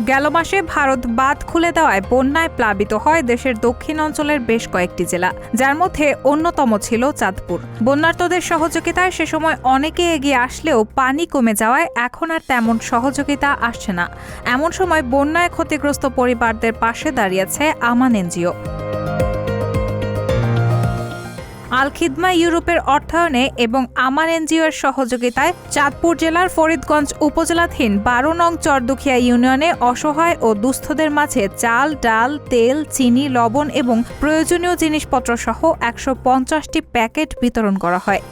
গেল মাসে ভারত বাঁধ খুলে দেওয়ায় বন্যায় প্লাবিত হয় দেশের দক্ষিণ অঞ্চলের বেশ কয়েকটি জেলা, যার মধ্যে অন্যতম ছিল চাঁদপুর। বন্যার্তদের সহযোগিতায় সে সময় অনেকে এগিয়ে আসলেও পানি কমে যাওয়ায় এখন আর তেমন সহযোগিতা আসছে না। এমন সময় বন্যায় ক্ষতিগ্রস্ত পরিবারদের পাশে দাঁড়িয়েছে আমান এনজিও। আল খিদমা ইউরোপের অর্থায়নে এবং আমান এনজিওর সহযোগিতায় চাঁদপুর জেলার ফরিদগঞ্জ উপজেলাধীন ১২ নং চরদুখিয়া ইউনিয়নে অসহায় ও দুস্থদের মাঝে চাল, ডাল, তেল, চিনি, লবণ এবং প্রয়োজনীয় জিনিসপত্র সহ ১৫০টি প্যাকেট বিতরণ করা হয়।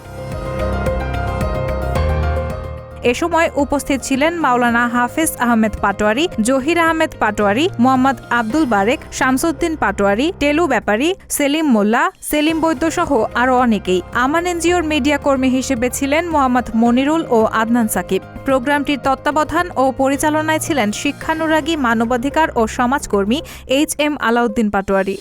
এ সময় উপস্থিত ছিলেন মাওলানা হাফেজ আহমেদ পাটোয়ারি, জহির আহমেদ পাটোয়ারি, মোহাম্মদ আব্দুল বারেক, শামসুদ্দিন পাটোয়ারি, টেলু ব্যাপারী, সেলিম মোল্লা, সেলিম বৈদ্য সহ আরও অনেকেই। আমান এনজিওর মিডিয়া কর্মী হিসেবে ছিলেন মোহাম্মদ মনিরুল ও আদনান সাকিব। প্রোগ্রামটির তত্ত্বাবধান ও পরিচালনায় ছিলেন শিক্ষানুরাগী, মানবাধিকার ও সমাজকর্মী HM আলাউদ্দিন পাটোয়ারি।